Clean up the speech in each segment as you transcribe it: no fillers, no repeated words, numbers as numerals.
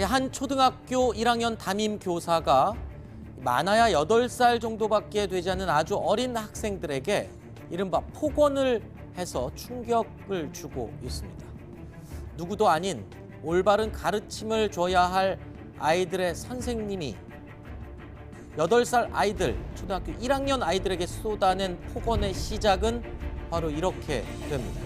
한 초등학교 1학년 담임 교사가 많아야 8살 정도밖에 되지 않는 아주 어린 학생들에게 이른바 폭언을 해서 충격을 주고 있습니다. 누구도 아닌 올바른 가르침을 줘야 할 아이들의 선생님이 8살 아이들, 초등학교 1학년 아이들에게 쏟아낸 폭언의 시작은 바로 이렇게 됩니다.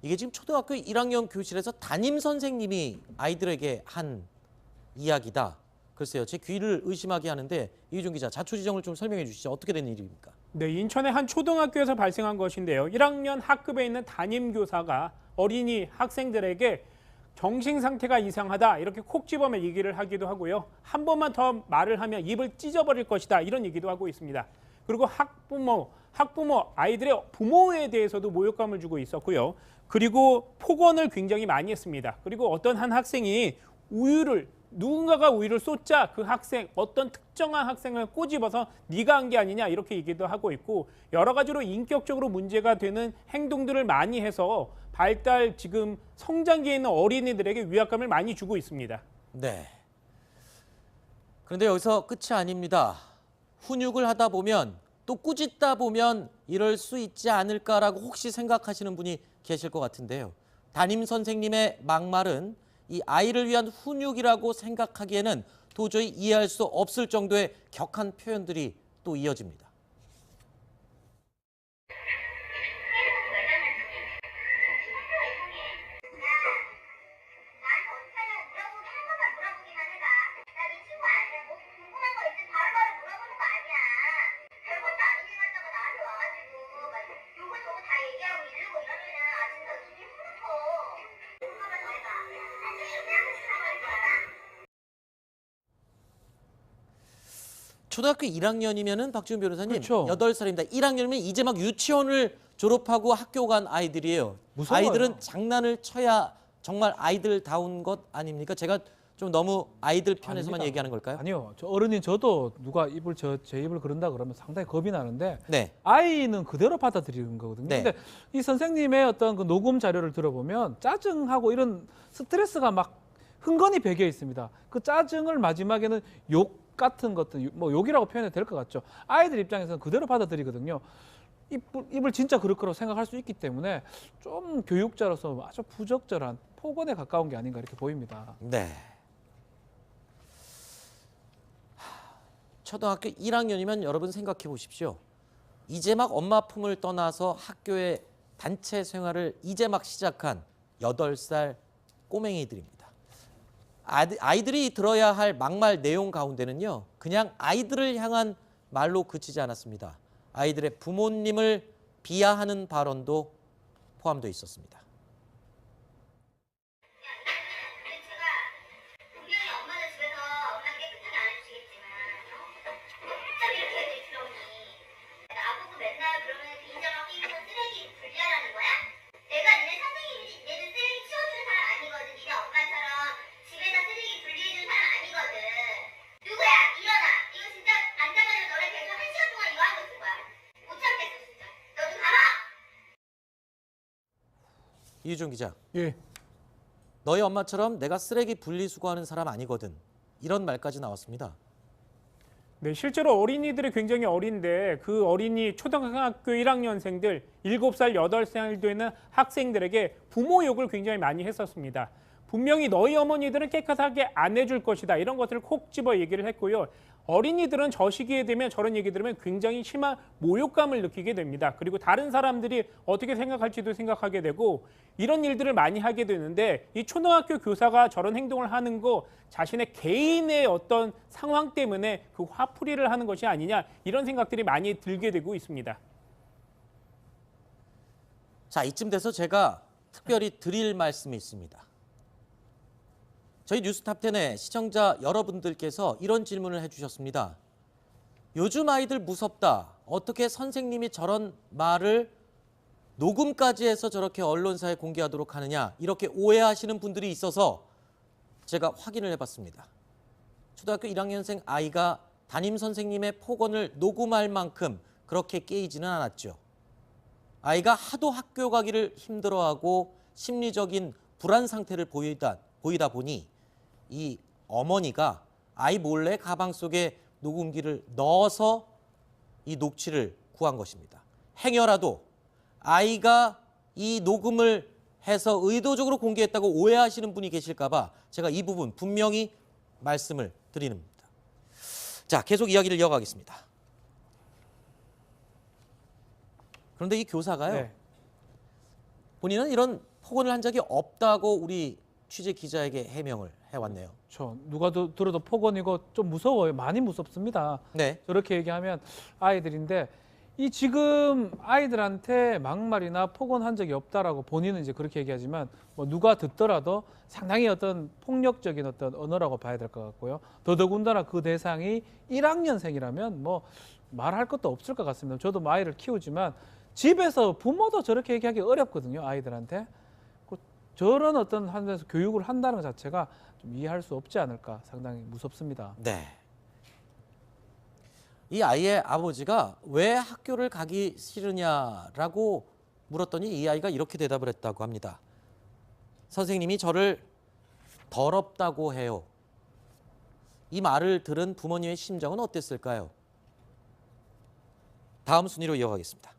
이게 지금 초등학교 1학년 교실에서 담임 선생님이 아이들에게 한 이야기다. 글쎄요, 제 귀를 의심하게 하는데 이휘종 기자, 자초지종을 좀 설명해 주시죠. 어떻게 된 일입니까? 네, 인천의 한 초등학교에서 발생한 것인데요. 1학년 학급에 있는 담임 교사가 어린이 학생들에게 정신 상태가 이상하다 이렇게 콕 집어며 얘기를 하기도 하고요. 한 번만 더 말을 하면 입을 찢어버릴 것이다 이런 얘기도 하고 있습니다. 그리고 학부모, 아이들의 부모에 대해서도 모욕감을 주고 있었고요. 그리고 폭언을 굉장히 많이 했습니다. 그리고 어떤 한 학생이 누군가가 우유를 쏟자 그 학생, 어떤 특정한 학생을 꼬집어서 네가 한 게 아니냐 이렇게 얘기도 하고 있고 여러 가지로 인격적으로 문제가 되는 행동들을 많이 해서 지금 성장기에 있는 어린이들에게 위압감을 많이 주고 있습니다. 네. 그런데 여기서 끝이 아닙니다. 훈육을 하다 보면 또 꾸짖다 보면 이럴 수 있지 않을까라고 혹시 생각하시는 분이 계실 것 같은데요. 담임 선생님의 막말은 이 아이를 위한 훈육이라고 생각하기에는 도저히 이해할 수 없을 정도의 격한 표현들이 또 이어집니다. 초등학교 1학년이면은 박지훈 변호사님, 그렇죠. 8살입니다. 1학년이면 이제 막 유치원을 졸업하고 학교 간 아이들이에요. 무서워요. 아이들은 장난을 쳐야 정말 아이들다운 것 아닙니까? 제가 좀 너무 아이들 편에서만 아닙니다. 얘기하는 걸까요? 아니요. 저 어른인 저도 누가 제 입을 그런다 그러면 상당히 겁이 나는데 네. 아이는 그대로 받아들이는 거거든요. 네. 근데 이 선생님의 어떤 그 녹음 자료를 들어보면 짜증하고 이런 스트레스가 막 흥건히 배겨 있습니다. 그 짜증을 마지막에는 욕 같은 것들, 뭐 욕이라고 표현해도 될 것 같죠. 아이들 입장에서는 그대로 받아들이거든요. 입을 진짜 그럴 거라고 생각할 수 있기 때문에 좀 교육자로서 아주 부적절한 폭언에 가까운 게 아닌가 이렇게 보입니다. 네. 초등학교 1학년이면 여러분 생각해 보십시오. 이제 막 엄마 품을 떠나서 학교의 단체 생활을 이제 막 시작한 8살 꼬맹이들입니다. 아이들이 들어야 할 막말 내용 가운데는요, 그냥 아이들을 향한 말로 그치지 않았습니다. 아이들의 부모님을 비하하는 발언도 포함되어 있었습니다. 이휘종 기자, 예. 너희 엄마처럼 내가 쓰레기 분리수거하는 사람 아니거든. 이런 말까지 나왔습니다. 네, 실제로 어린이들이 굉장히 어린데 그 어린이 초등학교 1학년생들 7살, 8살 되는 학생들에게 부모 욕을 굉장히 많이 했었습니다. 분명히 너희 어머니들은 깨끗하게 안 해줄 것이다. 이런 것들을 콕 집어 얘기를 했고요. 어린이들은 저 시기에 되면 저런 얘기 들으면 굉장히 심한 모욕감을 느끼게 됩니다. 그리고 다른 사람들이 어떻게 생각할지도 생각하게 되고 이런 일들을 많이 하게 되는데 이 초등학교 교사가 저런 행동을 하는 거 자신의 개인의 어떤 상황 때문에 그 화풀이를 하는 것이 아니냐 이런 생각들이 많이 들게 되고 있습니다. 자, 이쯤 돼서 제가 특별히 드릴 말씀이 있습니다. 저희 뉴스탑10의 시청자 여러분들께서 이런 질문을 해주셨습니다. 요즘 아이들 무섭다. 어떻게 선생님이 저런 말을 녹음까지 해서 저렇게 언론사에 공개하도록 하느냐 이렇게 오해하시는 분들이 있어서 제가 확인을 해봤습니다. 초등학교 1학년생 아이가 담임 선생님의 폭언을 녹음할 만큼 그렇게 깨이지는 않았죠. 아이가 하도 학교 가기를 힘들어하고 심리적인 불안 상태를 보이다 보니 이 어머니가 아이 몰래 가방 속에 녹음기를 넣어서 이 녹취를 구한 것입니다. 행여라도 아이가 이 녹음을 해서 의도적으로 공개했다고 오해하시는 분이 계실까 봐 제가 이 부분 분명히 말씀을 드리는 겁니다. 자, 계속 이야기를 이어가겠습니다. 그런데 이 교사가요. 네. 본인은 이런 폭언을 한 적이 없다고 우리 취재 기자에게 해명을 해왔네요. 누가 들어도 폭언이고 좀 무서워요. 많이 무섭습니다. 네. 저렇게 얘기하면 아이들인데 이 지금 아이들한테 막말이나 폭언한 적이 없다라고 본인은 이제 그렇게 얘기하지만 뭐 누가 듣더라도 상당히 어떤 폭력적인 어떤 언어라고 봐야 될 것 같고요. 더더군다나 그 대상이 1학년생이라면 뭐 말할 것도 없을 것 같습니다. 저도 뭐 아이를 키우지만 집에서 부모도 저렇게 얘기하기 어렵거든요. 아이들한테. 저런 어떤 한에서 교육을 한다는 것 자체가 좀 이해할 수 없지 않을까 상당히 무섭습니다. 네. 이 아이의 아버지가 왜 학교를 가기 싫으냐라고 물었더니 이 아이가 이렇게 대답을 했다고 합니다. 선생님이 저를 더럽다고 해요. 이 말을 들은 부모님의 심정은 어땠을까요? 다음 순위로 이어가겠습니다.